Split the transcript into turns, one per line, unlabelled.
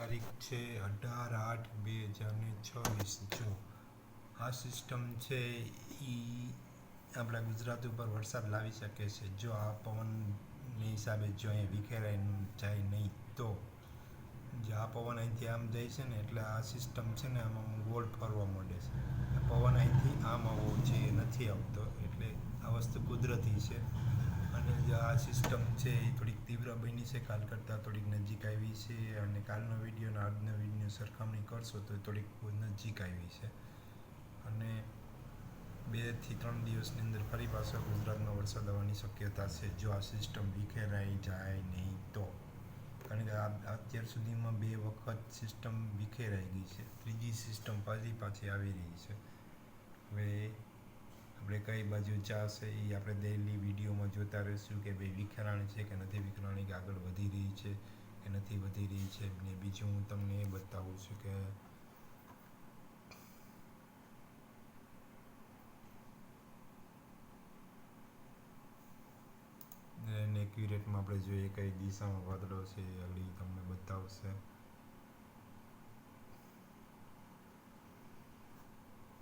તારીખ છે 18/8/2026। જો આ સિસ્ટમ છે એ આપણા ગુજરાત ઉપર વરસાદ લાવી શકે છે જો આ પવનની હિસાબે જો અહીંયા વિખેરાઈ જાય નહીં તો જે આ પવન અહીંથી આમ જાય છે ને એટલે આ સિસ્ટમ છે ને આમાં ગોળ ફરવા માંડે છે પવન અહીંથી આમ આવવો જોઈએ નથી આવતો એટલે આ વસ્તુ કુદરતી છે અને જે આ સિસ્ટમ છે એ થોડીક તીવ્ર બની છે કાલ કરતાં થોડીક નજીક આવી છે અને કાલનો વિડીયો અને આજનો વિડીયો સરખામણી કરશો તો થોડીક નજીક આવી છે અને 2 થી 3 દિવસની અંદર ફરી પાછો ગુજરાતમાં વરસાદ આવવાની શક્યતા છે જો આ સિસ્ટમ વિખેરાઈ જાય નહીં તો કારણ કે અત્યાર સુધીમાં 2 વખત સિસ્ટમ વિખેરાઈ ગઈ છે ત્રીજી સિસ્ટમ પાછી આવી રહી છે હવે આપણે કઈ બાજુ જશે એ આપણે ડેઈલી વિડીયોમાં જોતા રહીશું કે ભાઈ વિખેરાણી છે કે નથી વિખેરાણી કે આગળ વધી રહી છે કે નથી વધી રહી છે ને બીજું હું તમને એ બતાવું છું કે એક્યુરેટમાં આપણે જોઈએ કઈ દિશામાં વાદળો છે એ આગળ તમને બતાવશે